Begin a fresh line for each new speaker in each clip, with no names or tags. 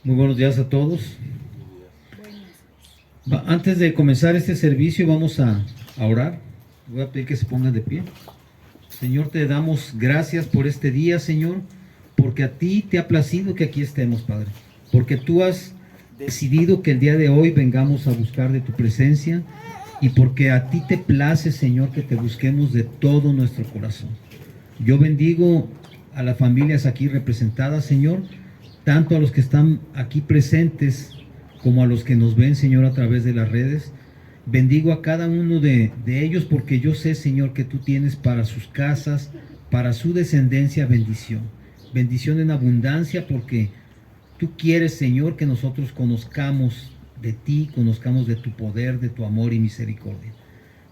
Muy buenos días a todos. Antes de comenzar este servicio vamos a orar. Voy a pedir que se pongan de pie. Señor, te damos gracias por este día, Señor, porque a ti te ha placido que aquí estemos, Padre. Porque tú has decidido que el día de hoy vengamos a buscar de tu presencia y porque a ti te place, Señor, que te busquemos de todo nuestro corazón. Yo bendigo a las familias aquí representadas, Señor, tanto a los que están aquí presentes como a los que nos ven, Señor, a través de las redes. Bendigo a cada uno de ellos porque yo sé, Señor, que tú tienes para sus casas, para su descendencia, bendición. Bendición en abundancia porque tú quieres, Señor, que nosotros conozcamos de ti, conozcamos de tu poder, de tu amor y misericordia.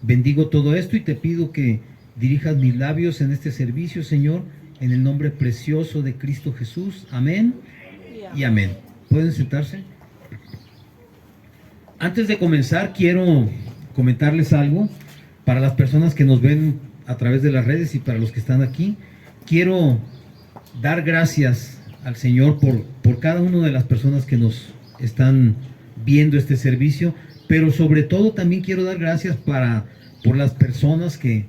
Bendigo todo esto y te pido que dirijas mis labios en este servicio, Señor, en el nombre precioso de Cristo Jesús. Amén y amén. ¿Pueden sentarse? Antes de comenzar, quiero comentarles algo para las personas que nos ven a través de las redes y para los que están aquí. Quiero dar gracias al Señor por cada una de las personas que nos están viendo este servicio, pero sobre todo también quiero dar gracias por las personas que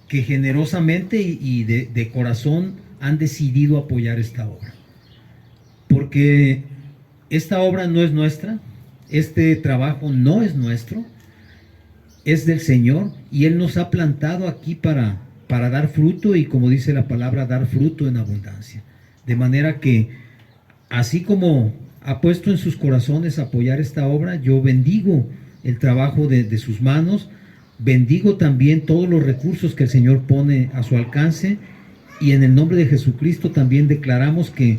generosamente y de corazón han decidido apoyar esta obra. Porque esta obra no es nuestra, este trabajo no es nuestro, es del Señor y Él nos ha plantado aquí para dar fruto y, como dice la palabra, dar fruto en abundancia. De manera que, así como ha puesto en sus corazones apoyar esta obra, yo bendigo el trabajo de sus manos, bendigo también todos los recursos que el Señor pone a su alcance y en el nombre de Jesucristo también declaramos que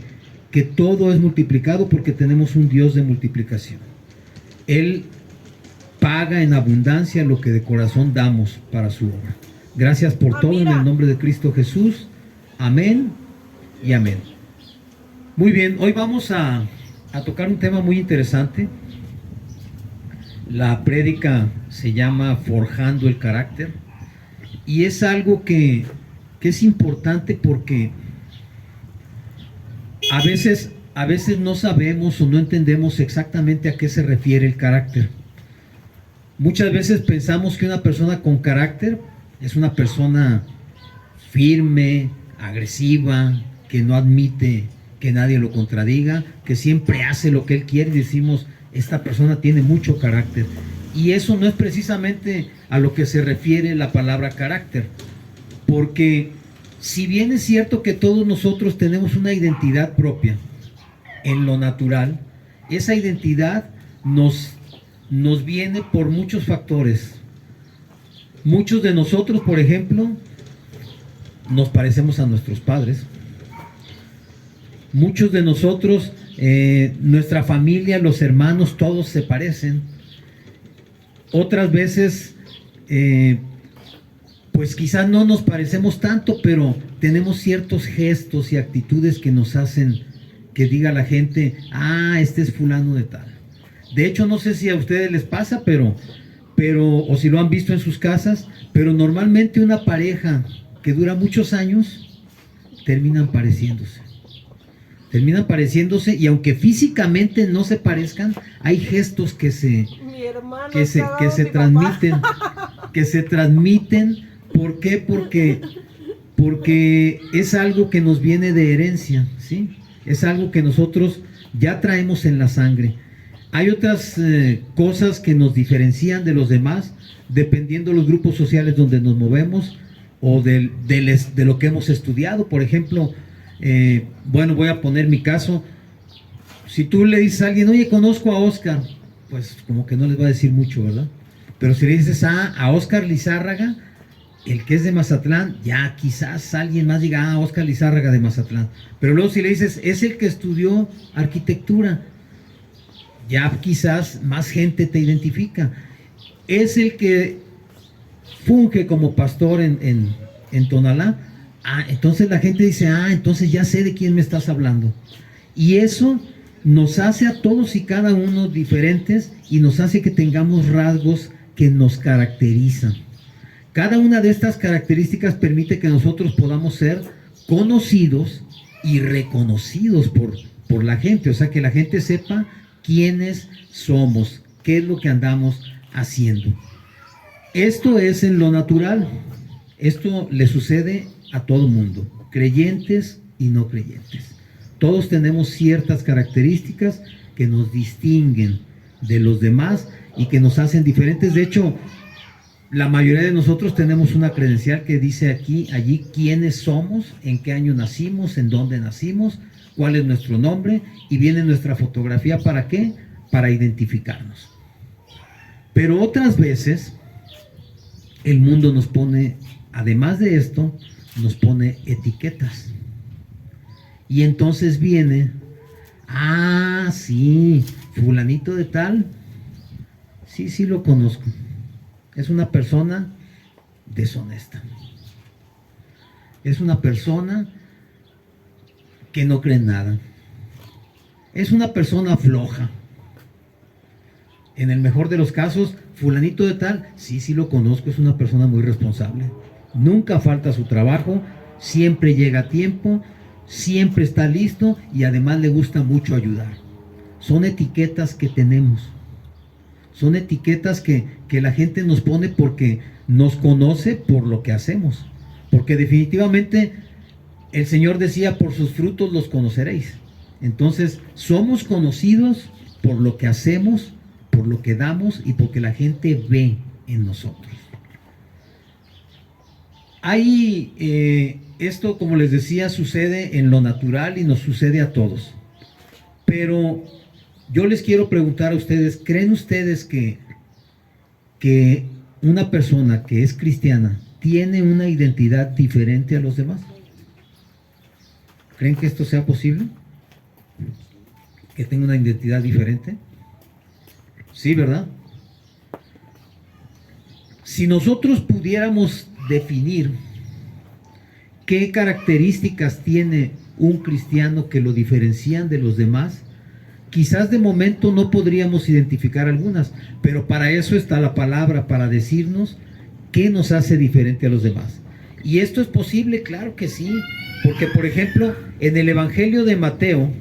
todo es multiplicado porque tenemos un Dios de multiplicación. Él paga en abundancia lo que de corazón damos para su obra. Gracias por todo en el nombre de Cristo Jesús. Amén y amén. Muy bien, hoy vamos a tocar un tema muy interesante. La prédica se llama Forjando el Carácter y es algo que es importante porque a veces no sabemos o no entendemos exactamente a qué se refiere el carácter. Muchas veces pensamos que una persona con carácter es una persona firme, agresiva, que no admite que nadie lo contradiga, que siempre hace lo que él quiere y decimos, esta persona tiene mucho carácter. Y eso no es precisamente a lo que se refiere la palabra carácter, porque si bien es cierto que todos nosotros tenemos una identidad propia en lo natural, esa identidad nos viene por muchos factores. Muchos de nosotros, por ejemplo, nos parecemos a nuestros padres. Muchos de nosotros, nuestra familia, los hermanos, todos se parecen. Otras veces, pues quizás no nos parecemos tanto, pero tenemos ciertos gestos y actitudes que nos hacen que diga la gente, ah, este es fulano de tal. De hecho, no sé si a ustedes les pasa, pero o si lo han visto en sus casas, pero normalmente una pareja que dura muchos años terminan pareciéndose. Y aunque físicamente no se parezcan, hay gestos que se transmiten. ¿Por qué? Porque es algo que nos viene de herencia, ¿sí? Es algo que nosotros ya traemos en la sangre. Hay otras cosas que nos diferencian de los demás, dependiendo de los grupos sociales donde nos movemos o de lo que hemos estudiado. Por ejemplo, bueno, voy a poner mi caso. Si tú le dices a alguien, oye, conozco a Oscar, pues como que no les va a decir mucho, ¿verdad? Pero si le dices a Oscar Lizárraga, el que es de Mazatlán, ya quizás alguien más diga, Oscar Lizárraga de Mazatlán. Pero luego si le dices, es el que estudió arquitectura, ya quizás más gente te identifica. Es el que funge como pastor en Tonalá. Entonces la gente dice, entonces ya sé de quién me estás hablando. Y eso nos hace a todos y cada uno diferentes y nos hace que tengamos rasgos que nos caracterizan. Cada una de estas características permite que nosotros podamos ser conocidos y reconocidos por por la gente, o sea, que la gente sepa quiénes somos, qué es lo que andamos haciendo. Esto es en lo natural, esto le sucede a todo mundo, creyentes y no creyentes. Todos tenemos ciertas características que nos distinguen de los demás y que nos hacen diferentes. De hecho, la mayoría de nosotros tenemos una credencial que dice aquí, allí, quiénes somos, en qué año nacimos, en dónde nacimos, cuál es nuestro nombre, y viene nuestra fotografía. ¿Para qué? Para identificarnos. Pero otras veces el mundo nos pone, además de esto, nos pone etiquetas. Y entonces viene, sí, fulanito de tal, sí lo conozco. Es una persona deshonesta. Es una persona que no cree en nada. Es una persona floja. En el mejor de los casos, fulanito de tal, sí lo conozco, es una persona muy responsable. Nunca falta a su trabajo, siempre llega a tiempo, siempre está listo y además le gusta mucho ayudar. Son etiquetas que tenemos. Son etiquetas que la gente nos pone porque nos conoce por lo que hacemos. Porque definitivamente el Señor decía, por sus frutos los conoceréis. Entonces, somos conocidos por lo que hacemos, por lo que damos y porque la gente en nosotros. Esto, como les decía, sucede en lo natural y nos sucede a todos. Pero yo les quiero preguntar a ustedes, ¿creen ustedes que una persona que es cristiana tiene una identidad diferente a los demás? ¿Creen que esto sea posible? ¿Que tenga una identidad diferente? Sí, ¿verdad? Si nosotros pudiéramos definir qué características tiene un cristiano que lo diferencian de los demás, quizás de momento no podríamos identificar algunas, pero para eso está la palabra, para decirnos qué nos hace diferente a los demás. ¿Y esto es posible? Claro que sí, porque por ejemplo, en el Evangelio de Mateo,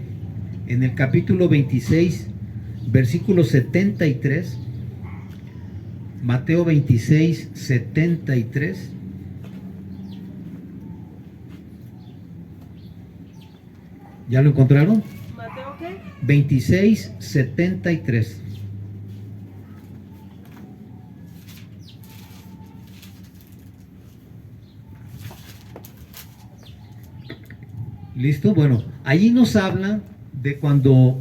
en el capítulo 26, versículo 73, Mateo 26, 73, ¿ya lo encontraron?
¿Mateo qué?
26, 73. ¿Listo? Bueno, allí nos habla de cuando...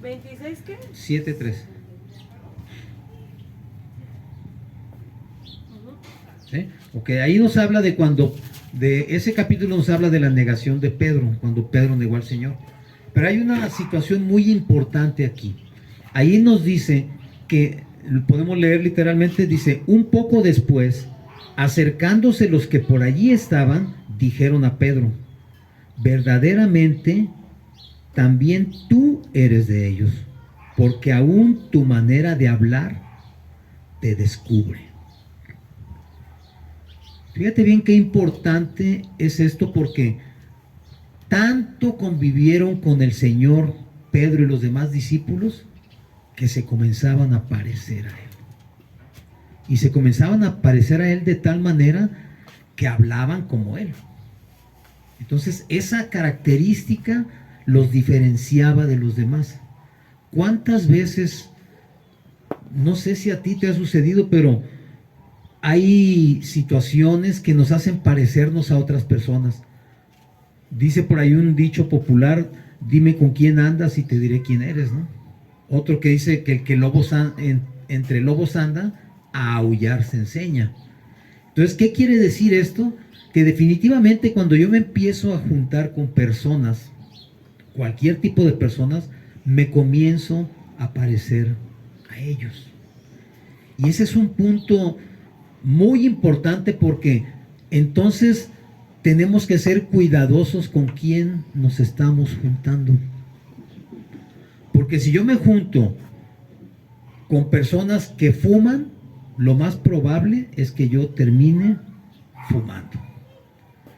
¿26 qué?
7.3. ¿Sí? Ok, ahí nos habla de cuando... De ese capítulo nos habla de la negación de Pedro, cuando Pedro negó al Señor. Pero hay una situación muy importante aquí. Ahí nos dice que, podemos leer literalmente, dice, un poco después, acercándose los que por allí estaban, dijeron a Pedro, verdaderamente también tú eres de ellos, porque aún tu manera de hablar te descubre. Fíjate bien qué importante es esto, porque tanto convivieron con el Señor Pedro y los demás discípulos que se comenzaban a parecer a Él. Y se comenzaban a parecer a Él de tal manera que hablaban como Él. Entonces, esa característica los diferenciaba de los demás. ¿Cuántas veces, no sé si a ti te ha sucedido, pero hay situaciones que nos hacen parecernos a otras personas? Dice por ahí un dicho popular, dime con quién andas y te diré quién eres, ¿no? Otro que dice que el que entre lobos anda, a aullar se enseña. Entonces, ¿qué quiere decir esto? Que definitivamente cuando yo me empiezo a juntar con personas, cualquier tipo de personas, me comienzo a parecer a ellos. Y ese es un punto muy importante, porque entonces tenemos que ser cuidadosos con quién nos estamos juntando. Porque si yo me junto con personas que fuman, lo más probable es que yo termine fumando.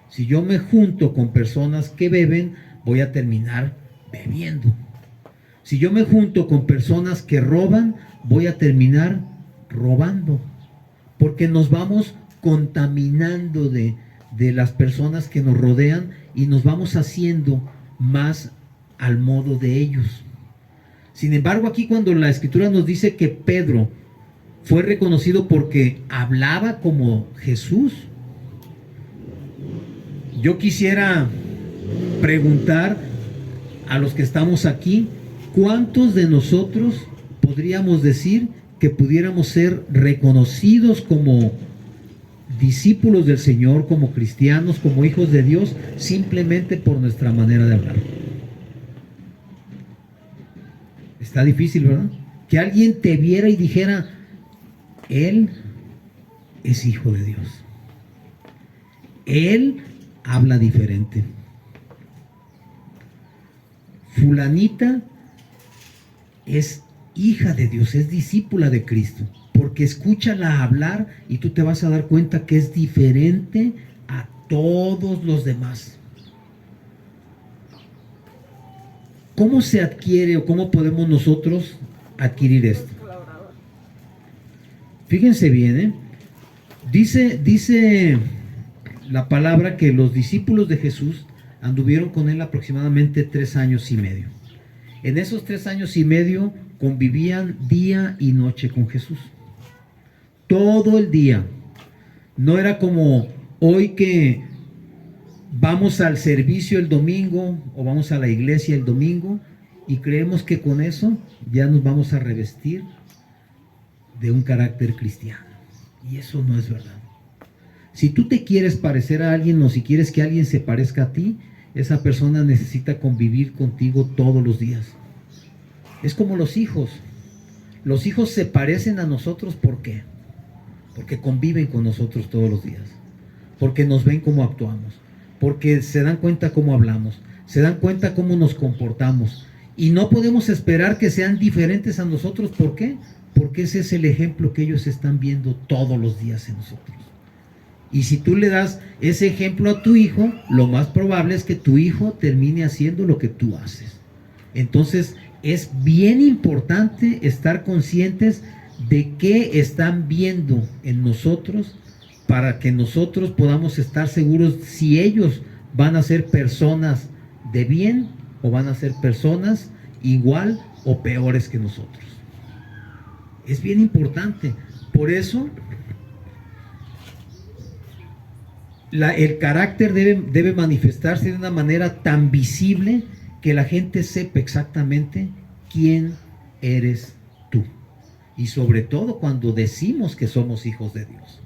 Si yo me junto con personas que beben, voy a terminar bebiendo. Si yo me junto con personas que roban, voy a terminar robando, porque nos vamos contaminando de las personas que nos rodean y nos vamos haciendo más al modo de ellos. Sin embargo, aquí cuando la Escritura nos dice que Pedro fue reconocido porque hablaba como Jesús, yo quisiera preguntar a los que estamos aquí, ¿cuántos de nosotros podríamos decir que pudiéramos ser reconocidos como discípulos del Señor, como cristianos, como hijos de Dios, simplemente por nuestra manera de hablar? Está difícil, ¿verdad? Que alguien te viera y dijera, él es hijo de Dios. Él habla diferente. Fulanita es hija de Dios, es discípula de Cristo, porque escúchala hablar y tú te vas a dar cuenta que es diferente a todos los demás. ¿Cómo se adquiere o cómo podemos nosotros adquirir esto? Fíjense bien, ¿eh? Dice la palabra que los discípulos de Jesús anduvieron con él aproximadamente 3 años y medio. En esos 3 años y medio convivían día y noche con Jesús. Todo el día. No era como hoy que vamos al servicio el domingo o vamos a la iglesia el domingo y creemos que con eso ya nos vamos a revestir de un carácter cristiano. Y eso no es verdad. Si tú te quieres parecer a alguien o si quieres que alguien se parezca a ti, esa persona necesita convivir contigo todos los días. Es como los hijos. Los hijos se parecen a nosotros, ¿por qué? Porque conviven con nosotros todos los días. Porque nos ven cómo actuamos. Porque se dan cuenta cómo hablamos. Se dan cuenta cómo nos comportamos. Y no podemos esperar que sean diferentes a nosotros. ¿Por qué? Porque ese es el ejemplo que ellos están viendo todos los días en nosotros. Y si tú le das ese ejemplo a tu hijo, lo más probable es que tu hijo termine haciendo lo que tú haces. Entonces, es bien importante estar conscientes de qué están viendo en nosotros para que nosotros podamos estar seguros si ellos van a ser personas de bien o van a ser personas igual o peores que nosotros. Es bien importante. Por eso el carácter debe manifestarse de una manera tan visible que la gente sepa exactamente quién eres tú. Y sobre todo cuando decimos que somos hijos de Dios.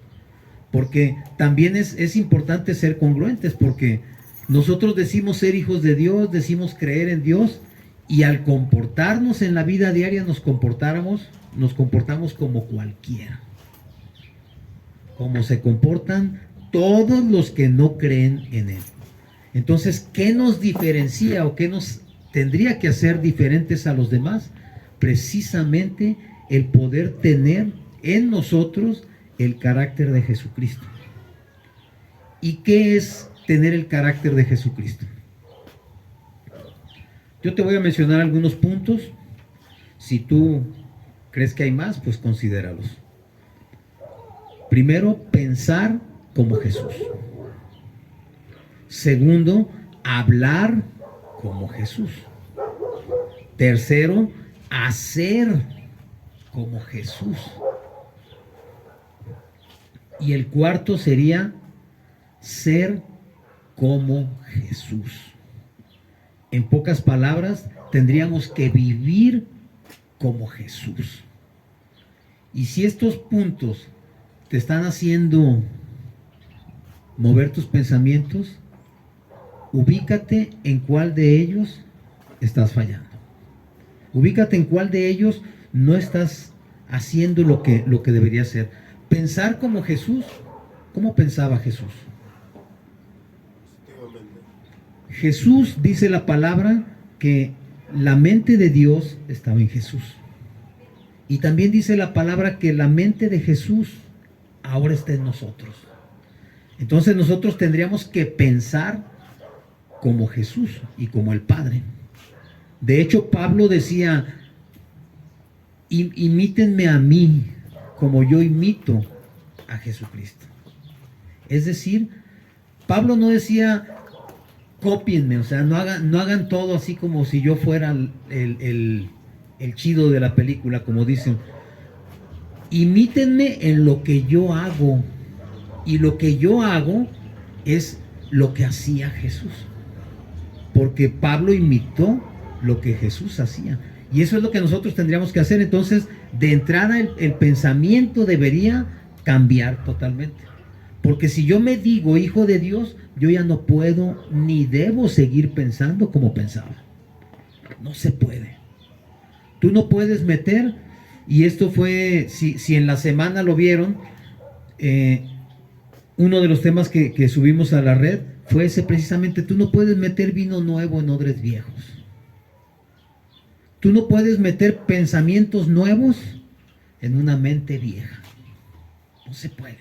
Porque también es importante ser congruentes, porque nosotros decimos ser hijos de Dios, decimos creer en Dios, y al comportarnos en la vida diaria nos comportamos como cualquiera. Como se comportan todos los que no creen en Él. Entonces, ¿qué nos diferencia o qué nos tendría que hacer diferentes a los demás? Precisamente el poder tener en nosotros el carácter de Jesucristo. ¿Y qué es tener el carácter de Jesucristo? Yo te voy a mencionar algunos puntos. Si tú crees que hay más, pues considéralos. Primero, pensar como Jesús. Segundo, hablar como Jesús. Tercero, hacer como Jesús. Y el cuarto sería ser como Jesús. En pocas palabras, tendríamos que vivir como Jesús. Y si estos puntos te están haciendo mover tus pensamientos, ubícate en cuál de ellos estás fallando. Ubícate en cuál de ellos no estás haciendo lo que debería ser. Pensar como Jesús. ¿Cómo pensaba Jesús? Jesús, dice la palabra, que la mente de Dios estaba en Jesús. Y también dice la palabra que la mente de Jesús ahora está en nosotros. Entonces nosotros tendríamos que pensar como Jesús y como el Padre. De hecho, Pablo decía, imítenme a mí como yo imito a Jesucristo. Es decir, Pablo no decía, cópienme, o sea, no hagan todo así como si yo fuera el chido de la película, como dicen. Imítenme en lo que yo hago. Y lo que yo hago es lo que hacía Jesús. Porque Pablo imitó lo que Jesús hacía. Y eso es lo que nosotros tendríamos que hacer. Entonces, de entrada, el pensamiento debería cambiar totalmente. Porque si yo me digo hijo de Dios, yo ya no puedo ni debo seguir pensando como pensaba. No se puede. Tú no puedes meter, y esto fue, si en la semana lo vieron, uno de los temas que subimos a la red fue ese precisamente, tú no puedes meter vino nuevo en odres viejos. Tú no puedes meter pensamientos nuevos en una mente vieja. No se puede.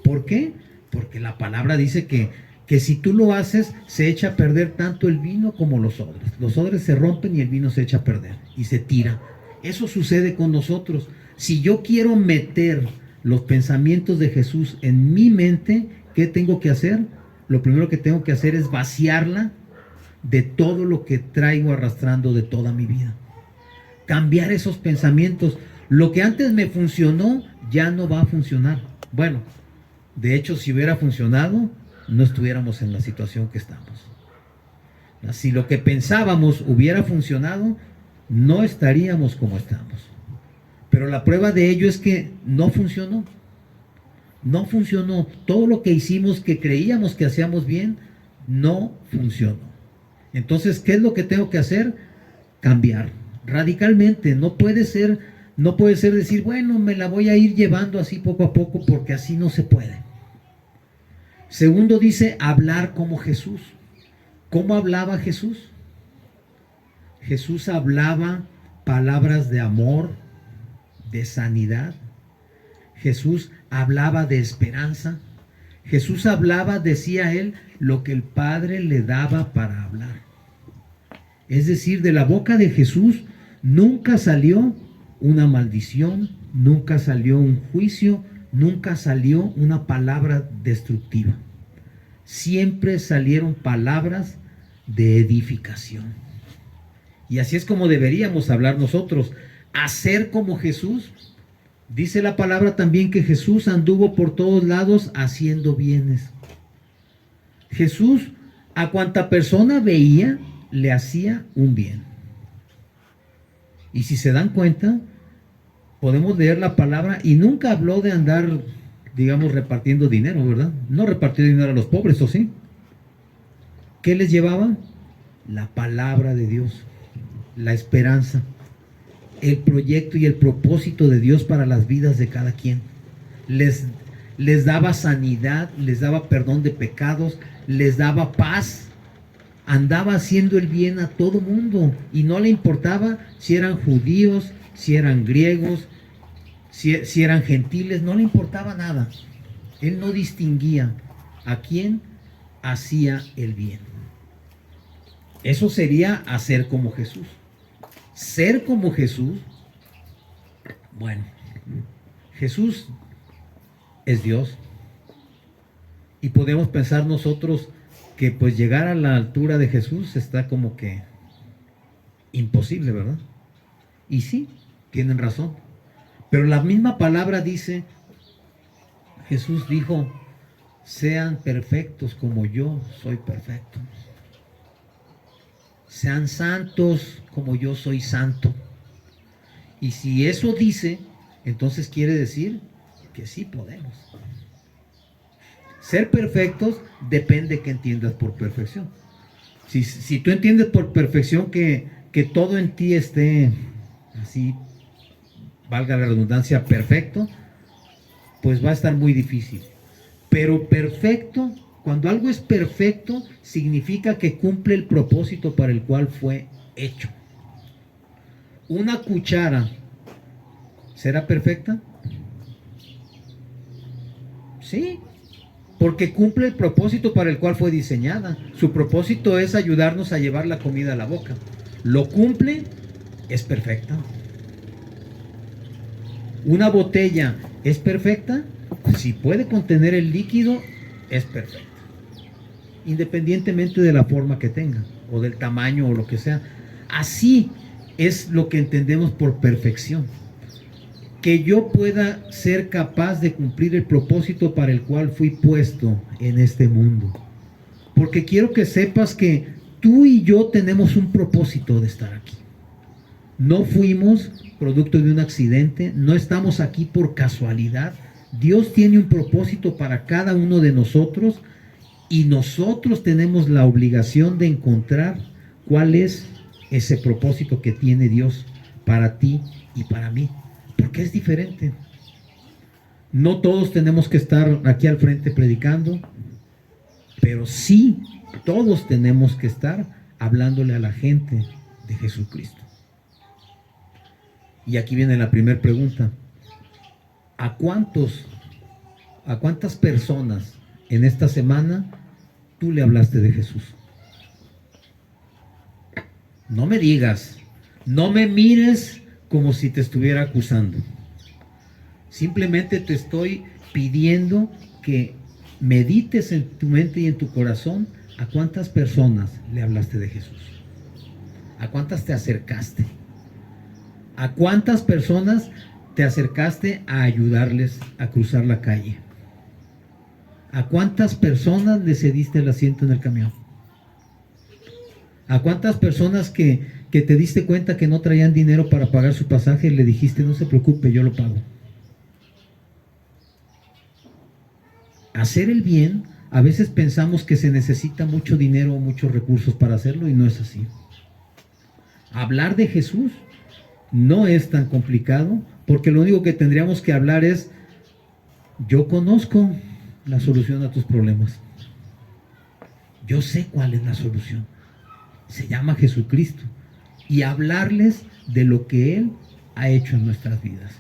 ¿Por qué? Porque la palabra dice que si tú lo haces, se echa a perder tanto el vino como los odres. Los odres se rompen y el vino se echa a perder y se tira. Eso sucede con nosotros. Si yo quiero meter los pensamientos de Jesús en mi mente, ¿qué tengo que hacer? Lo primero que tengo que hacer es vaciarla de todo lo que traigo arrastrando de toda mi vida. Cambiar esos pensamientos. Lo que antes me funcionó ya no va a funcionar. Bueno, de hecho, si hubiera funcionado, no estuviéramos en la situación que estamos. Si lo que pensábamos hubiera funcionado, no estaríamos como estamos. Pero la prueba de ello es que no funcionó. No funcionó. Todo lo que hicimos, que creíamos que hacíamos bien, no funcionó. Entonces, ¿qué es lo que tengo que hacer? Cambiar radicalmente. No puede ser decir, bueno, me la voy a ir llevando así poco a poco, porque así no se puede. Segundo dice, hablar como Jesús. ¿Cómo hablaba Jesús? Jesús hablaba palabras de amor, de sanidad. Jesús hablaba de esperanza. Jesús hablaba, decía él, lo que el Padre le daba para hablar. Es decir, de la boca de Jesús nunca salió una maldición, nunca salió un juicio, nunca salió una palabra destructiva. Siempre salieron palabras de edificación. Y así es como deberíamos hablar nosotros. Hacer como Jesús. Dice la palabra también que Jesús anduvo por todos lados haciendo bienes. Jesús, a cuanta persona veía, le hacía un bien. Y si se dan cuenta, podemos leer la palabra y nunca habló de andar, digamos, repartiendo dinero, ¿verdad? No repartió dinero a los pobres, ¿o sí? ¿Qué les llevaba? La palabra de Dios, la esperanza, el proyecto y el propósito de Dios para las vidas de cada quien. Les daba sanidad, les daba perdón de pecados, les daba paz. Andaba haciendo el bien a todo mundo y no le importaba si eran judíos, si eran griegos, si eran gentiles, no le importaba nada. Él no distinguía a quién hacía el bien. Eso sería hacer como Jesús. Ser como Jesús, bueno, Jesús es Dios. Y podemos pensar nosotros que pues llegar a la altura de Jesús está como que imposible, ¿verdad? Y sí, tienen razón. Pero la misma palabra dice, Jesús dijo, sean perfectos como yo soy perfecto. Sean santos como yo soy santo. Y si eso dice, entonces quiere decir que sí podemos. Ser perfectos depende que entiendas por perfección. Si tú entiendes por perfección que todo en ti esté así, valga la redundancia, perfecto, pues va a estar muy difícil. Pero perfecto, cuando algo es perfecto, significa que cumple el propósito para el cual fue hecho. Una cuchara, ¿será perfecta? Sí. porque cumple el propósito para el cual fue diseñada. Su propósito es ayudarnos a llevar la comida a la boca. Lo cumple, es perfecta. Una botella es perfecta, si puede contener el líquido, es perfecta. Independientemente de la forma que tenga, o del tamaño, o lo que sea. Así es lo que entendemos por perfección. Que yo pueda ser capaz de cumplir el propósito para el cual fui puesto en este mundo. Porque quiero que sepas que tú y yo tenemos un propósito de estar aquí. No fuimos producto de un accidente, no estamos aquí por casualidad. Dios tiene un propósito para cada uno de nosotros y nosotros tenemos la obligación de encontrar cuál es ese propósito que tiene Dios para ti y para mí. Porque es diferente. No todos tenemos que estar aquí al frente predicando, pero sí todos tenemos que estar hablándole a la gente de Jesucristo. Y aquí viene la primera pregunta. ¿A cuántas personas en esta semana tú le hablaste de Jesús? No me digas, no me mires como si te estuviera acusando. Simplemente te estoy pidiendo que medites en tu mente y en tu corazón a cuántas personas le hablaste de Jesús. ¿A cuántas te acercaste? ¿A cuántas personas te acercaste a ayudarles a cruzar la calle? ¿A cuántas personas le cediste el asiento en el camión? ¿A cuántas personas que te diste cuenta que no traían dinero para pagar su pasaje le dijiste, no se preocupe, yo lo pago? Hacer el bien, a veces pensamos que se necesita mucho dinero o muchos recursos para hacerlo y no es así. Hablar de Jesús no es tan complicado, porque lo único que tendríamos que hablar es, yo conozco la solución a tus problemas. Yo sé cuál es la solución. Se llama Jesucristo. Y hablarles de lo que Él ha hecho en nuestras vidas.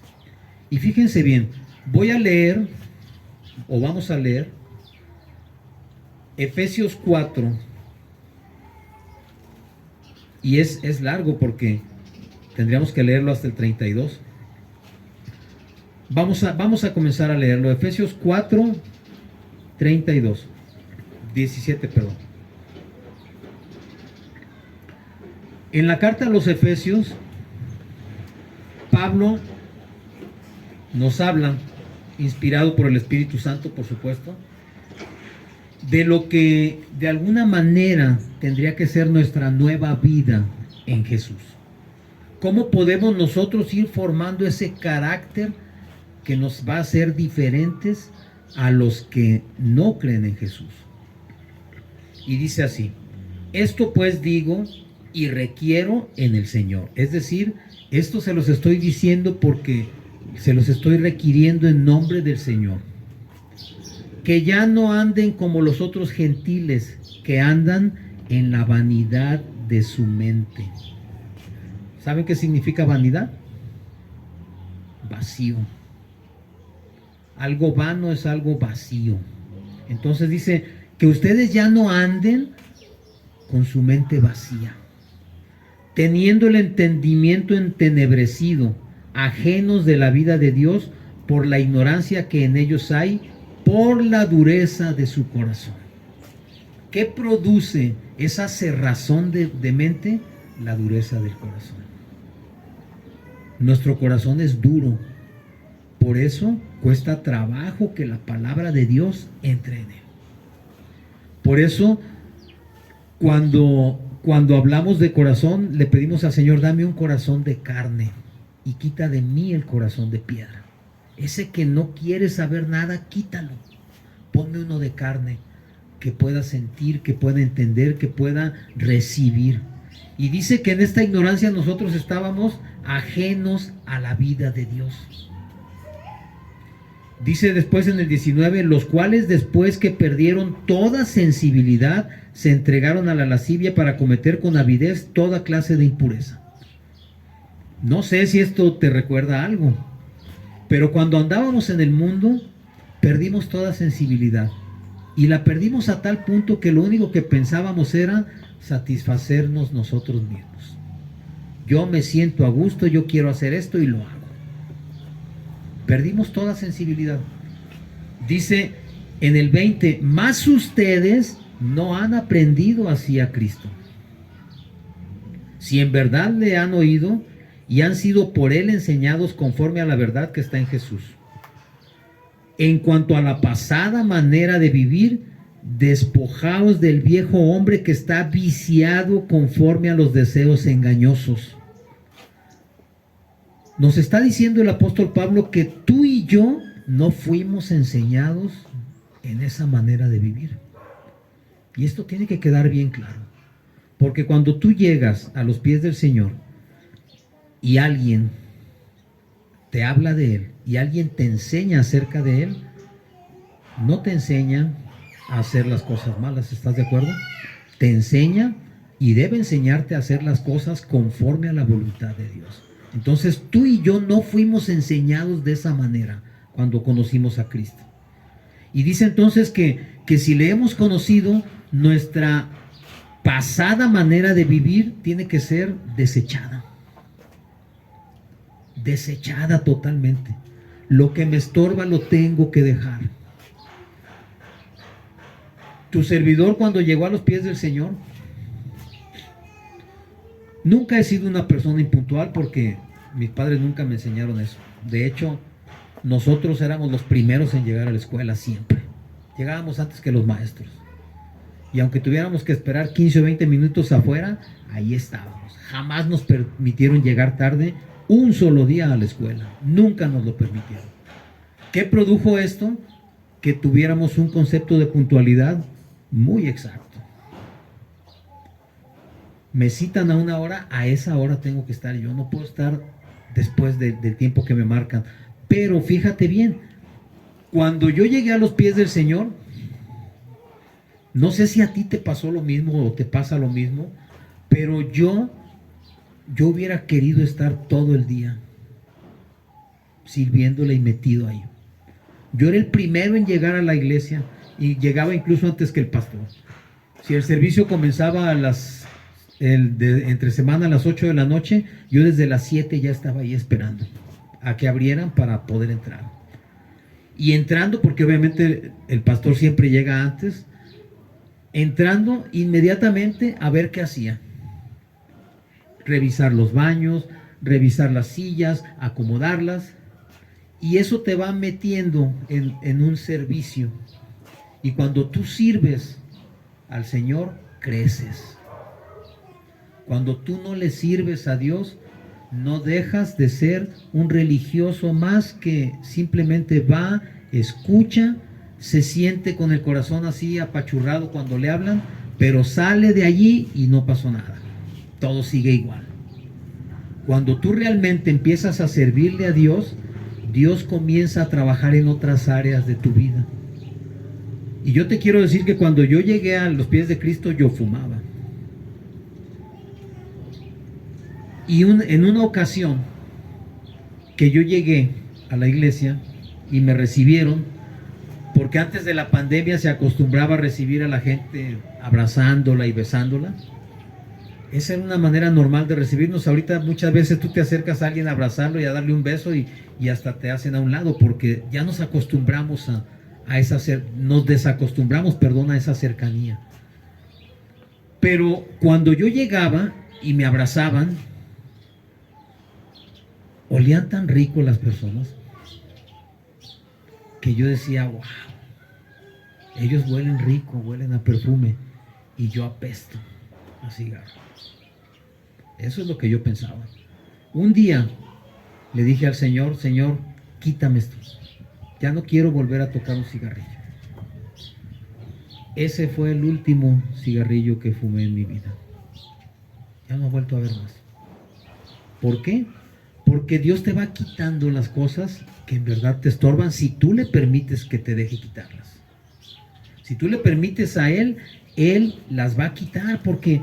Y fíjense bien, voy a leer, o vamos a leer, Efesios 4. Y es largo porque tendríamos que leerlo hasta el 32. Vamos a comenzar a leerlo. Efesios 4, 32. 17, perdón. En la carta a los Efesios, Pablo nos habla, inspirado por el Espíritu Santo, por supuesto, de lo que de alguna manera tendría que ser nuestra nueva vida en Jesús. ¿Cómo podemos nosotros ir formando ese carácter que nos va a hacer diferentes a los que no creen en Jesús? Y dice así: esto pues digo y requiero en el Señor. Es decir, esto se los estoy diciendo porque se los estoy requiriendo en nombre del Señor. Que ya no anden como los otros gentiles que andan en la vanidad de su mente. ¿Saben qué significa vanidad? Vacío. Algo vano es algo vacío. Entonces dice que ustedes ya no anden con su mente vacía, teniendo el entendimiento entenebrecido, ajenos de la vida de Dios por la ignorancia que en ellos hay, por la dureza de su corazón. ¿Qué produce esa cerrazón de mente? La dureza del corazón. Nuestro corazón es duro. Por eso cuesta trabajo que la palabra de Dios entre en él. Por eso, cuando hablamos de corazón, le pedimos al Señor, dame un corazón de carne y quita de mí el corazón de piedra. Ese que no quiere saber nada, quítalo. Ponme uno de carne que pueda sentir, que pueda entender, que pueda recibir. Y dice que en esta ignorancia nosotros estábamos ajenos a la vida de Dios. Dice después en el 19, los cuales después que perdieron toda sensibilidad, se entregaron a la lascivia para cometer con avidez toda clase de impureza. No sé si esto te recuerda algo, pero cuando andábamos en el mundo, perdimos toda sensibilidad. Y la perdimos a tal punto que lo único que pensábamos era satisfacernos nosotros mismos. Yo me siento a gusto, yo quiero hacer esto y lo hago. Perdimos toda sensibilidad. Dice en el 20, más ustedes no han aprendido así a Cristo. Si en verdad le han oído y han sido por él enseñados conforme a la verdad que está en Jesús. En cuanto a la pasada manera de vivir, despojaos del viejo hombre que está viciado conforme a los deseos engañosos. Nos está diciendo el apóstol Pablo que tú y yo no fuimos enseñados en esa manera de vivir. Y esto tiene que quedar bien claro. Porque cuando tú llegas a los pies del Señor y alguien te habla de Él y alguien te enseña acerca de Él, no te enseña a hacer las cosas malas, ¿estás de acuerdo? Te enseña y debe enseñarte a hacer las cosas conforme a la voluntad de Dios. Entonces tú y yo no fuimos enseñados de esa manera cuando conocimos a Cristo. Y dice entonces que si le hemos conocido, nuestra pasada manera de vivir tiene que ser desechada. Desechada totalmente. Lo que me estorba lo tengo que dejar. Tu servidor, cuando llegó a los pies del Señor, nunca he sido una persona impuntual porque mis padres nunca me enseñaron eso. De hecho, nosotros éramos los primeros en llegar a la escuela siempre. Llegábamos antes que los maestros. Y aunque tuviéramos que esperar 15 o 20 minutos afuera, ahí estábamos. Jamás nos permitieron llegar tarde un solo día a la escuela. Nunca nos lo permitieron. ¿Qué produjo esto? Que tuviéramos un concepto de puntualidad muy exacto. Me citan a una hora, a esa hora tengo que estar. Yo no puedo estar después del tiempo que me marcan. Pero fíjate bien, cuando yo llegué a los pies del Señor, no sé si a ti te pasó lo mismo o te pasa lo mismo, pero yo hubiera querido estar todo el día sirviéndole y metido ahí. Yo era el primero en llegar a la iglesia y llegaba incluso antes que el pastor. Si el servicio comenzaba entre semana a las 8 de la noche, yo desde las 7 ya estaba ahí esperando a que abrieran para poder entrar. Y entrando, porque obviamente el pastor siempre llega antes, entrando inmediatamente a ver qué hacía. Revisar los baños, revisar las sillas, acomodarlas. Y eso te va metiendo en un servicio. Y cuando tú sirves al Señor, creces. Cuando tú no le sirves a Dios, no dejas de ser un religioso más que simplemente va, escucha, se siente con el corazón así apachurrado cuando le hablan, pero sale de allí y no pasó nada. Todo sigue igual. Cuando tú realmente empiezas a servirle a Dios, Dios comienza a trabajar en otras áreas de tu vida. Y yo te quiero decir que cuando yo llegué a los pies de Cristo, yo fumaba. Y en una ocasión que yo llegué a la iglesia y me recibieron, porque antes de la pandemia se acostumbraba a recibir a la gente abrazándola y besándola. Esa era una manera normal de recibirnos. Ahorita muchas veces tú te acercas a alguien a abrazarlo y a darle un beso y hasta te hacen a un lado, porque ya nos acostumbramos nos desacostumbramos, a esa cercanía. Pero cuando yo llegaba y me abrazaban, olían tan rico las personas que yo decía, wow, ellos huelen rico, huelen a perfume y yo apesto a cigarro. Eso es lo que yo pensaba. Un día le dije al Señor, Señor, quítame esto. Ya no quiero volver a tocar un cigarrillo. Ese fue el último cigarrillo que fumé en mi vida. Ya no he vuelto a ver más. ¿Por qué? Porque Dios te va quitando las cosas que en verdad te estorban si tú le permites que te deje quitarlas. Si tú le permites a Él, Él las va a quitar, porque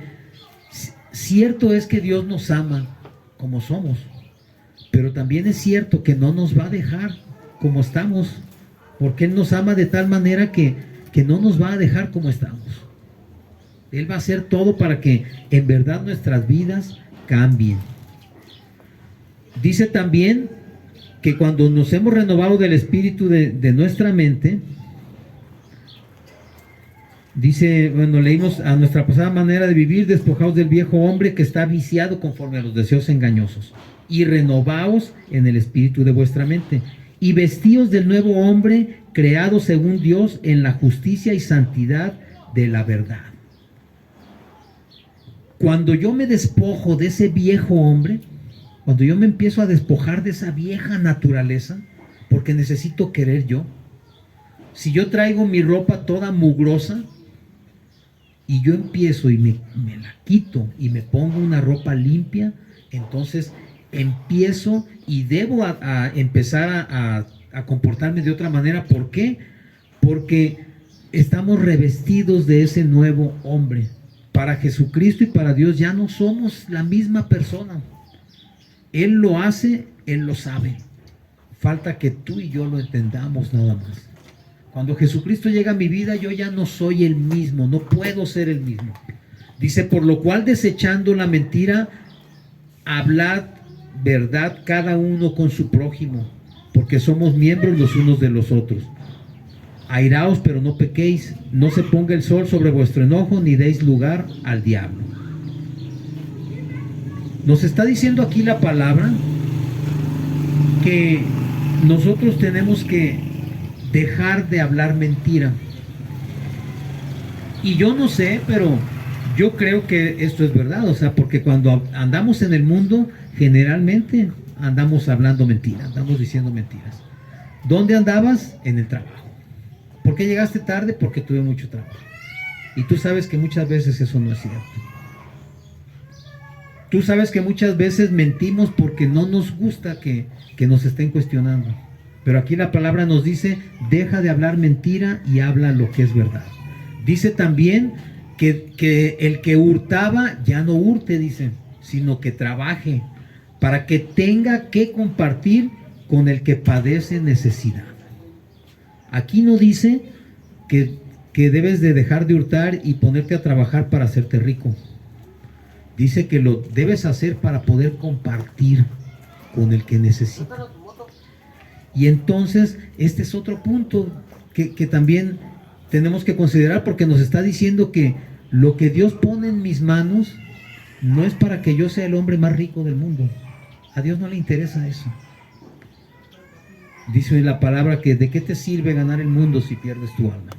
cierto es que Dios nos ama como somos, pero también es cierto que no nos va a dejar como estamos, porque Él nos ama de tal manera que que no nos va a dejar como estamos. Él va a hacer todo para que en verdad nuestras vidas cambien. Dice también que cuando nos hemos renovado del espíritu de nuestra mente, dice, bueno, leímos a nuestra pasada manera de vivir, despojados del viejo hombre que está viciado conforme a los deseos engañosos, y renovaos en el espíritu de vuestra mente, y vestíos del nuevo hombre creado según Dios en la justicia y santidad de la verdad. Cuando yo me despojo de ese viejo hombre, cuando yo me empiezo a despojar de esa vieja naturaleza, porque necesito querer yo, si yo traigo mi ropa toda mugrosa, y yo empiezo y me la quito y me pongo una ropa limpia, entonces empiezo y debo a empezar a comportarme de otra manera. ¿Por qué? Porque estamos revestidos de ese nuevo hombre. Para Jesucristo y para Dios ya no somos la misma persona. Él lo hace, Él lo sabe. Falta que tú y yo lo entendamos nada más. Cuando Jesucristo llega a mi vida, yo ya no soy el mismo, no puedo ser el mismo. Dice, por lo cual desechando la mentira, hablad verdad cada uno con su prójimo, porque somos miembros los unos de los otros. Airaos, pero no pequéis, no se ponga el sol sobre vuestro enojo, ni deis lugar al diablo. Nos está diciendo aquí la palabra que nosotros tenemos que dejar de hablar mentira. Y yo no sé, pero yo creo que esto es verdad, o sea, porque cuando andamos en el mundo, generalmente andamos hablando mentiras, andamos diciendo mentiras. ¿Dónde andabas? En el trabajo. ¿Por qué llegaste tarde? Porque tuve mucho trabajo. Y tú sabes que muchas veces eso no es cierto. Tú sabes que muchas veces mentimos porque no nos gusta que nos estén cuestionando. Pero aquí la palabra nos dice, deja de hablar mentira y habla lo que es verdad. Dice también que el que hurtaba ya no hurte, dice, sino que trabaje para que tenga que compartir con el que padece necesidad. Aquí no dice que debes de dejar de hurtar y ponerte a trabajar para hacerte rico. Dice que lo debes hacer para poder compartir con el que necesita. Y entonces, este es otro punto que también tenemos que considerar, porque nos está diciendo que lo que Dios pone en mis manos no es para que yo sea el hombre más rico del mundo. A Dios no le interesa eso. Dice la palabra que ¿de qué te sirve ganar el mundo si pierdes tu alma?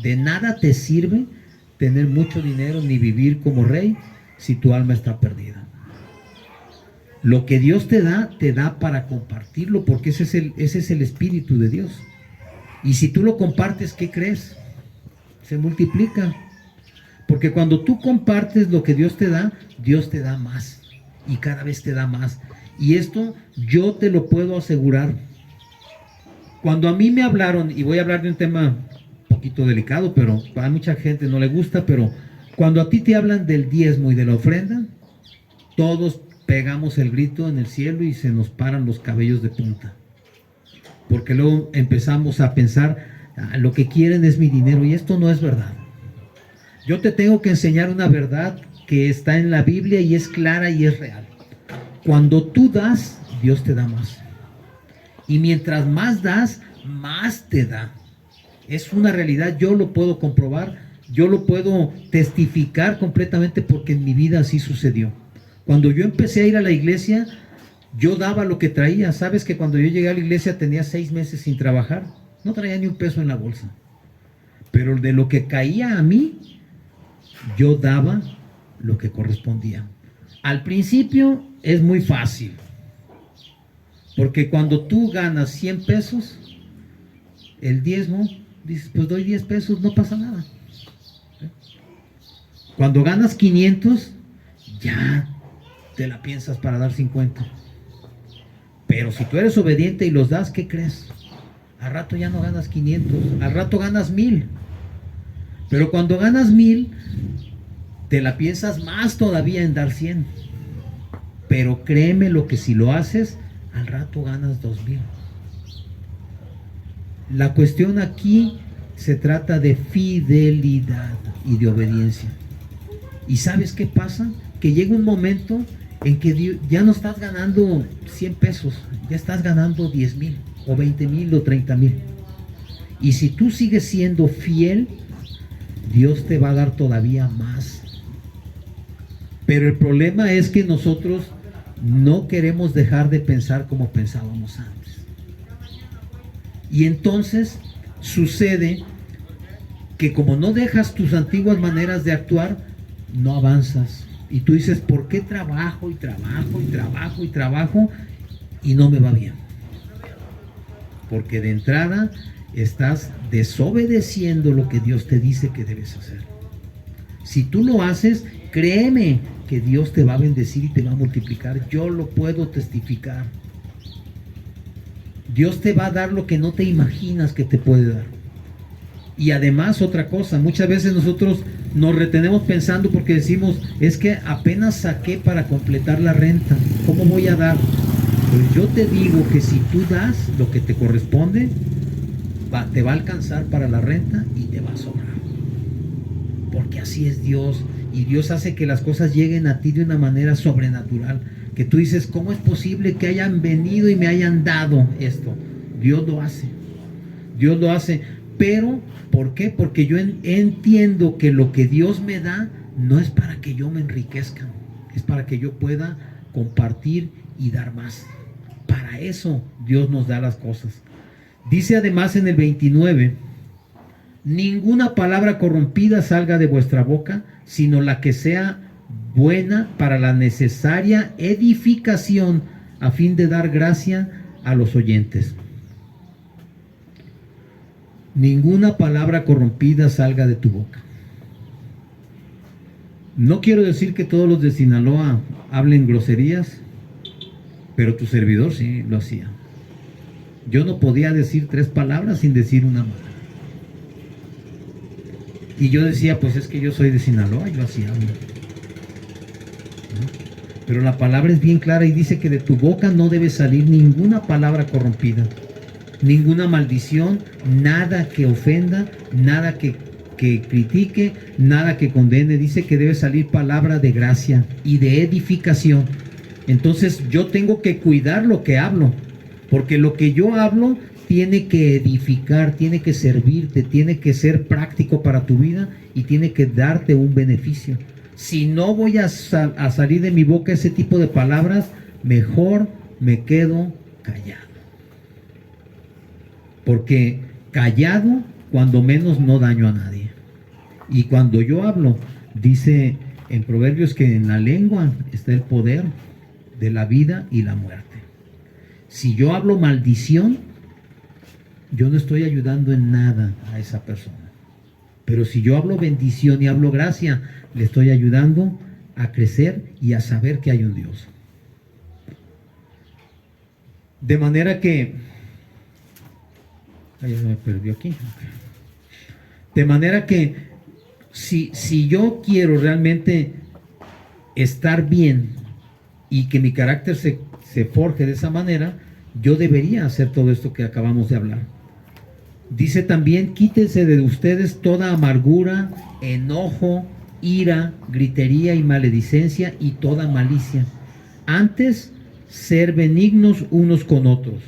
De nada te sirve tener mucho dinero ni vivir como rey si tu alma está perdida. Lo que Dios te da para compartirlo, porque ese es el Espíritu de Dios. Y si tú lo compartes, ¿qué crees? Se multiplica. Porque cuando tú compartes lo que Dios te da más. Y cada vez te da más. Y esto yo te lo puedo asegurar. Cuando a mí me hablaron, y voy a hablar de un tema un poquito delicado, pero a mucha gente no le gusta, pero cuando a ti te hablan del diezmo y de la ofrenda, todos pegamos el grito en el cielo y se nos paran los cabellos de punta. Porque luego empezamos a pensar, lo que quieren es mi dinero, y esto no es verdad. Yo te tengo que enseñar una verdad que está en la Biblia y es clara y es real. Cuando tú das, Dios te da más. Y mientras más das, más te da. Es una realidad, yo lo puedo comprobar, yo lo puedo testificar completamente porque en mi vida así sucedió. Cuando yo empecé a ir a la iglesia, yo daba lo que traía. ¿Sabes que cuando yo llegué a la iglesia tenía 6 meses sin trabajar? No traía ni un peso en la bolsa. Pero de lo que caía a mí, yo daba lo que correspondía. Al principio es muy fácil. Porque cuando tú ganas 100 pesos, el diezmo, dices, pues doy 10 pesos, no pasa nada. Cuando ganas 500, ya te la piensas para dar 50. Pero si tú eres obediente y los das, ¿qué crees? Al rato ya no ganas 500, al rato ganas 1000. Pero cuando ganas 1000, te la piensas más todavía en dar 100. Pero créeme lo que si lo haces, al rato ganas 2000. La cuestión aquí se trata de fidelidad y de obediencia. ¿Y sabes qué pasa? Que llega un momento en que ya no estás ganando 100 pesos, ya estás ganando 10,000 o 20,000 o 30,000. Y si tú sigues siendo fiel, Dios te va a dar todavía más. Pero el problema es que nosotros no queremos dejar de pensar como pensábamos antes. Y entonces sucede que como no dejas tus antiguas maneras de actuar, no avanzas. Y tú dices, ¿por qué trabajo y trabajo y trabajo y trabajo y no me va bien? Porque de entrada estás desobedeciendo lo que Dios te dice que debes hacer. Si tú lo haces, créeme que Dios te va a bendecir y te va a multiplicar. Yo lo puedo testificar. Dios te va a dar lo que no te imaginas que te puede dar. Y además otra cosa, muchas veces nosotros nos retenemos pensando porque decimos, es que apenas saqué para completar la renta, ¿cómo voy a dar? Pues yo te digo que si tú das lo que te corresponde, te va a alcanzar para la renta y te va a sobrar. Porque así es Dios, y Dios hace que las cosas lleguen a ti de una manera sobrenatural, que tú dices, ¿cómo es posible que hayan venido y me hayan dado esto? Dios lo hace, Dios lo hace. Pero, ¿por qué? Porque yo entiendo que lo que Dios me da no es para que yo me enriquezca, es para que yo pueda compartir y dar más. Para eso Dios nos da las cosas. Dice además en el 29, ninguna palabra corrompida salga de vuestra boca, sino la que sea buena para la necesaria edificación, a fin de dar gracia a los oyentes. Ninguna palabra corrompida salga de tu boca. No quiero decir que todos los de Sinaloa hablen groserías, pero tu servidor sí lo hacía. Yo no podía decir 3 palabras sin decir una mala. Y yo decía, pues es que yo soy de Sinaloa, yo hacía una. Pero la palabra es bien clara y dice que de tu boca no debe salir ninguna palabra corrompida, ninguna maldición, nada que ofenda, nada que critique, nada que condene. Dice que debe salir palabra de gracia y de edificación. Entonces yo tengo que cuidar lo que hablo, porque lo que yo hablo tiene que edificar, tiene que servirte, tiene que ser práctico para tu vida y tiene que darte un beneficio. Si no voy a salir de mi boca ese tipo de palabras, mejor me quedo callado. Porque callado, cuando menos, no daño a nadie. Y cuando yo hablo, dice en Proverbios que en la lengua está el poder de la vida y la muerte. Si yo hablo maldición, yo no estoy ayudando en nada a esa persona. Pero si yo hablo bendición y hablo gracia, le estoy ayudando a crecer y a saber que hay un Dios. De manera que... Ay, ya me perdió aquí. De manera que si yo quiero realmente estar bien y que mi carácter se forje de esa manera, yo debería hacer todo esto que acabamos de hablar. Dice también, quítense de ustedes toda amargura, enojo, ira, gritería y maledicencia y toda malicia. Antes, ser benignos unos con otros,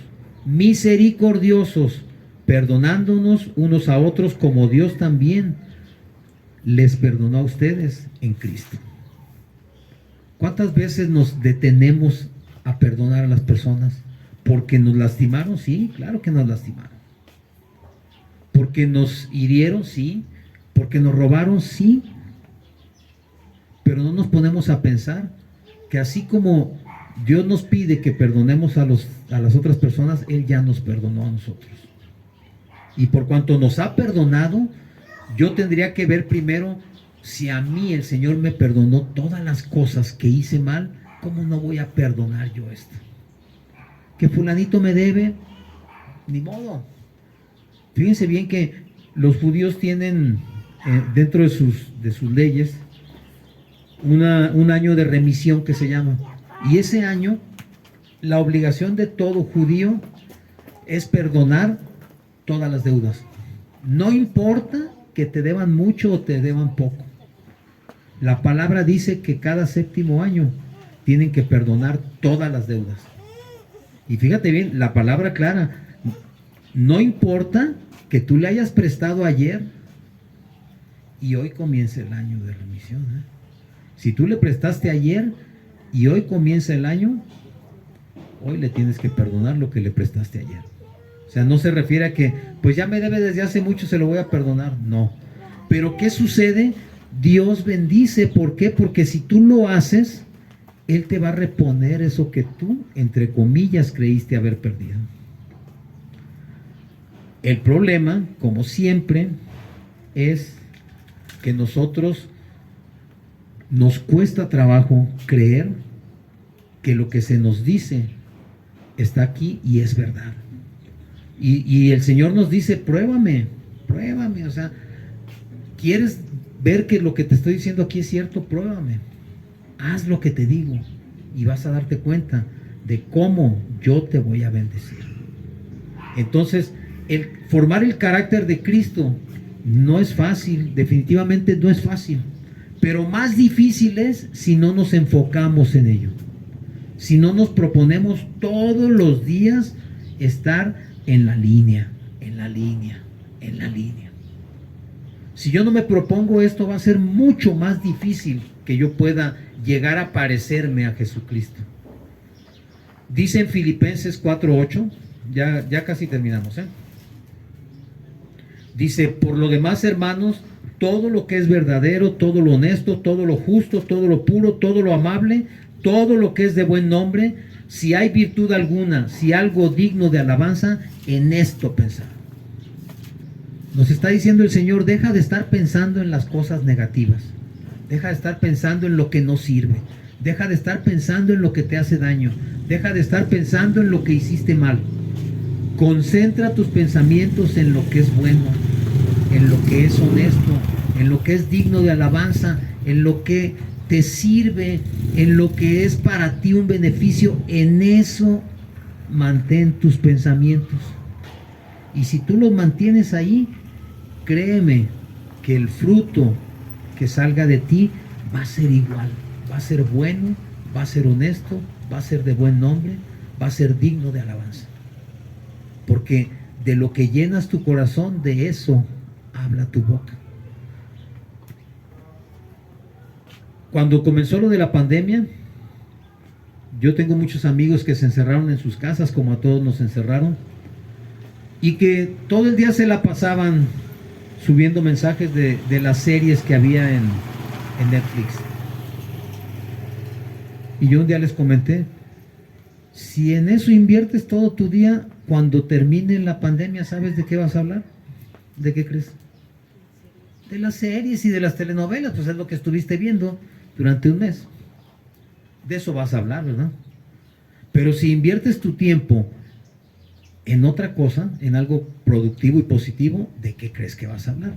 misericordiosos, perdonándonos unos a otros como Dios también les perdonó a ustedes en Cristo. ¿Cuántas veces nos detenemos a perdonar a las personas? ¿Porque nos lastimaron? Sí, claro que nos lastimaron. ¿Porque nos hirieron? Sí. ¿Porque nos robaron? Sí. Pero no nos ponemos a pensar que así como Dios nos pide que perdonemos a las otras personas, Él ya nos perdonó a nosotros. Y por cuanto nos ha perdonado, yo tendría que ver primero, si a mí el Señor me perdonó todas las cosas que hice mal, ¿cómo no voy a perdonar yo esto? Que fulanito me debe, ni modo. Fíjense bien que los judíos tienen dentro de sus leyes un año de remisión que se llama. Y ese año, la obligación de todo judío es perdonar todas las deudas. No importa que te deban mucho o te deban poco. La palabra dice que cada séptimo año tienen que perdonar todas las deudas. Y fíjate bien, la palabra clara, no importa que tú le hayas prestado ayer y hoy comienza el año de remisión. Si tú le prestaste ayer y hoy comienza el año, hoy le tienes que perdonar lo que le prestaste ayer. O sea, no se refiere a que, pues ya me debe desde hace mucho, se lo voy a perdonar. No. Pero ¿qué sucede? Dios bendice. ¿Por qué? Porque si tú lo haces, Él te va a reponer eso que tú, entre comillas, creíste haber perdido. El problema, como siempre, es que nosotros nos cuesta trabajo creer que lo que se nos dice está aquí y es verdad. Y el Señor nos dice, pruébame, o sea, ¿quieres ver que lo que te estoy diciendo aquí es cierto? Pruébame, haz lo que te digo y vas a darte cuenta de cómo yo te voy a bendecir. Entonces, el formar el carácter de Cristo no es fácil, definitivamente no es fácil, pero más difícil es si no nos enfocamos en ello, si no nos proponemos todos los días estar en la línea. Si yo no me propongo esto, va a ser mucho más difícil que yo pueda llegar a parecerme a Jesucristo. Dice en Filipenses 4:8, ya casi terminamos, Dice, por lo demás, hermanos, todo lo que es verdadero, todo lo honesto, todo lo justo, todo lo puro, todo lo amable, todo lo que es de buen nombre, si hay virtud alguna, si algo digno de alabanza, en esto pensar. Nos está diciendo el Señor, deja de estar pensando en las cosas negativas, deja de estar pensando en lo que no sirve, deja de estar pensando en lo que te hace daño, deja de estar pensando en lo que hiciste mal. Concentra tus pensamientos en lo que es bueno, en lo que es honesto, en lo que es digno de alabanza, en lo que te sirve, en lo que es para ti un beneficio. En eso mantén tus pensamientos. Y si tú los mantienes ahí, créeme que el fruto que salga de ti va a ser igual, va a ser bueno, va a ser honesto, va a ser de buen nombre, va a ser digno de alabanza. Porque de lo que llenas tu corazón, de eso habla tu boca. Cuando comenzó lo de la pandemia, yo tengo muchos amigos que se encerraron en sus casas, como a todos nos encerraron, y que todo el día se la pasaban subiendo mensajes de las series que había en Netflix. Y yo un día les comenté, si en eso inviertes todo tu día, cuando termine la pandemia, ¿sabes de qué vas a hablar? ¿De qué crees? De las series y de las telenovelas, pues es lo que estuviste viendo durante un mes. De eso vas a hablar, ¿verdad? Pero si inviertes tu tiempo en otra cosa, en algo productivo y positivo, ¿de qué crees que vas a hablar?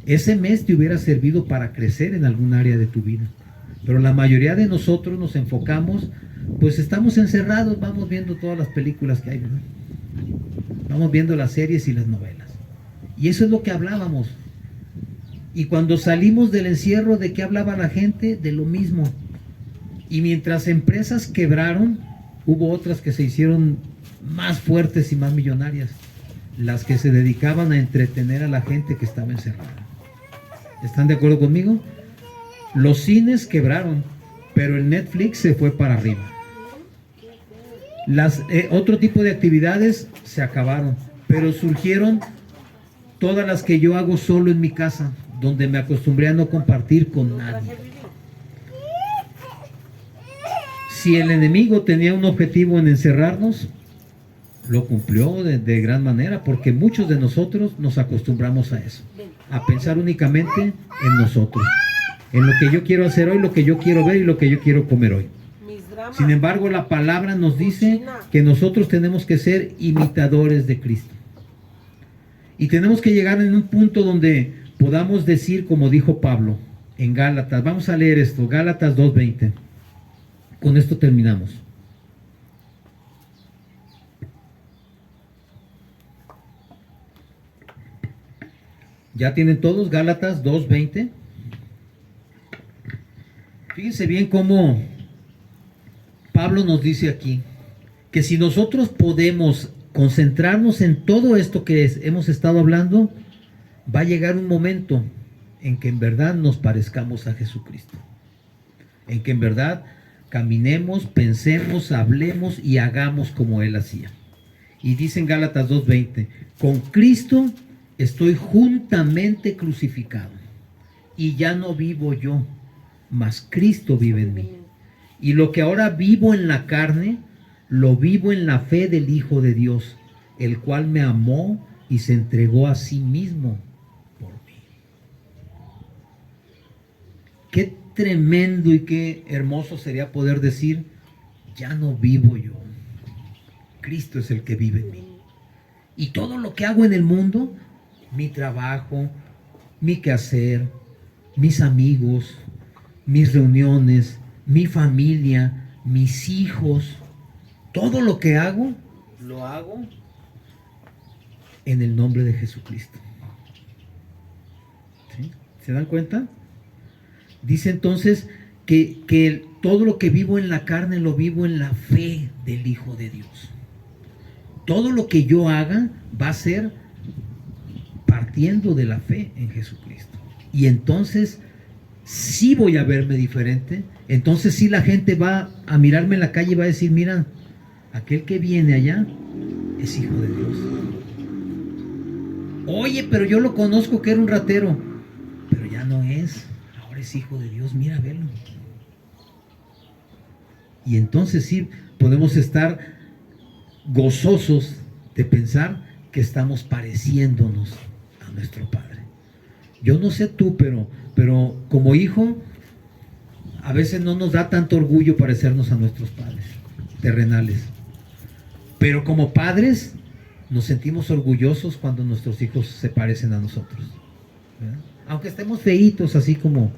Ese mes te hubiera servido para crecer en algún área de tu vida. Pero la mayoría de nosotros nos enfocamos, pues estamos encerrados, vamos viendo todas las películas que hay, ¿verdad? Vamos viendo las series y las novelas. Y eso es lo que hablábamos. Y cuando salimos del encierro, ¿de qué hablaba la gente? De lo mismo. Y mientras empresas quebraron, hubo otras que se hicieron más fuertes y más millonarias. Las que se dedicaban a entretener a la gente que estaba encerrada. ¿Están de acuerdo conmigo? Los cines quebraron, pero el Netflix se fue para arriba. Otro tipo de actividades se acabaron, pero surgieron todas las que yo hago solo en mi casa, donde me acostumbré a no compartir con nadie. Si el enemigo tenía un objetivo en encerrarnos, lo cumplió de gran manera, porque muchos de nosotros nos acostumbramos a eso, a pensar únicamente en nosotros, en lo que yo quiero hacer hoy, lo que yo quiero ver y lo que yo quiero comer hoy. Sin embargo, la palabra nos dice que nosotros tenemos que ser imitadores de Cristo. Y tenemos que llegar en un punto donde podamos decir, como dijo Pablo en Gálatas, vamos a leer esto, Gálatas 2:20. Con esto terminamos. ¿Ya tienen todos? Gálatas 2:20. Fíjense bien cómo Pablo nos dice aquí que si nosotros podemos concentrarnos en todo esto que hemos estado hablando, va a llegar un momento en que en verdad nos parezcamos a Jesucristo. En que en verdad caminemos, pensemos, hablemos y hagamos como Él hacía. Y dice en Gálatas 2:20, con Cristo estoy juntamente crucificado, y ya no vivo yo, mas Cristo vive en mí. Y lo que ahora vivo en la carne, lo vivo en la fe del Hijo de Dios, el cual me amó y se entregó a sí mismo por mí. Qué tremendo y qué hermoso sería poder decir, ya no vivo yo, Cristo es el que vive en mí. Y todo lo que hago en el mundo, mi trabajo, mi quehacer, mis amigos, mis reuniones, mi familia, mis hijos, todo lo que hago, lo hago en el nombre de Jesucristo. ¿Sí? ¿Se dan cuenta? Dice entonces que todo lo que vivo en la carne lo vivo en la fe del Hijo de Dios. Todo lo que yo haga va a ser partiendo de la fe en Jesucristo. Y entonces sí voy a verme diferente. Entonces sí la gente va a mirarme en la calle y va a decir, mira, aquel que viene allá es hijo de Dios. Oye, pero yo lo conozco que era un ratero. Pero ya no es. Ahora es hijo de Dios. Mira, velo. Y entonces sí podemos estar gozosos de pensar que estamos pareciéndonos a nuestro Padre. Yo no sé tú, pero como hijo, a veces no nos da tanto orgullo parecernos a nuestros padres terrenales. Pero como padres, nos sentimos orgullosos cuando nuestros hijos se parecen a nosotros, ¿verdad? Aunque estemos feitos así como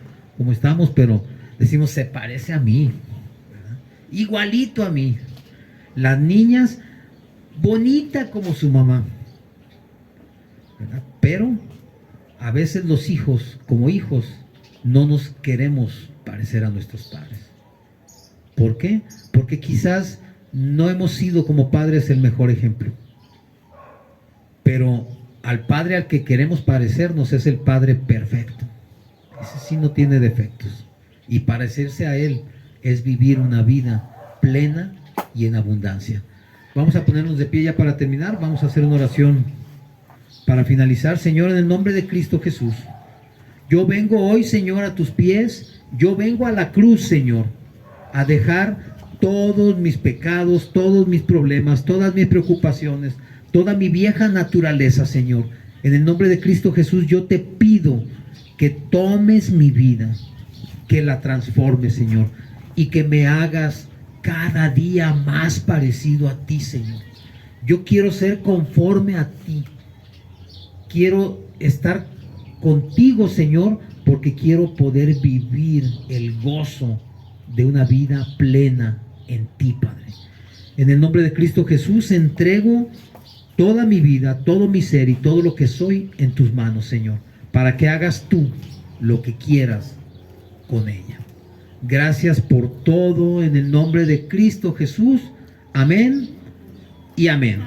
estamos, pero decimos, se parece a mí, ¿verdad? Igualito a mí. Las niñas, bonita como su mamá, ¿verdad? Pero a veces los hijos, como hijos, no nos queremos parecer a nuestros padres. ¿Por qué? Porque quizás no hemos sido como padres el mejor ejemplo. Pero al padre al que queremos parecernos es el Padre perfecto. Ese sí no tiene defectos. Y parecerse a Él es vivir una vida plena y en abundancia. Vamos a ponernos de pie ya para terminar. Vamos a hacer una oración para finalizar. Señor, en el nombre de Cristo Jesús, yo vengo hoy, Señor, a tus pies. Yo vengo a la cruz, Señor, a dejar todos mis pecados, todos mis problemas, todas mis preocupaciones, toda mi vieja naturaleza, Señor. En el nombre de Cristo Jesús, yo te pido que tomes mi vida, que la transformes, Señor, y que me hagas cada día más parecido a ti, Señor. Yo quiero ser conforme a ti. Quiero estar contigo, Señor, porque quiero poder vivir el gozo de una vida plena en ti, Padre. En el nombre de Cristo Jesús, entrego toda mi vida, todo mi ser y todo lo que soy en tus manos, Señor, para que hagas tú lo que quieras con ella. Gracias por todo en el nombre de Cristo Jesús. Amén y amén.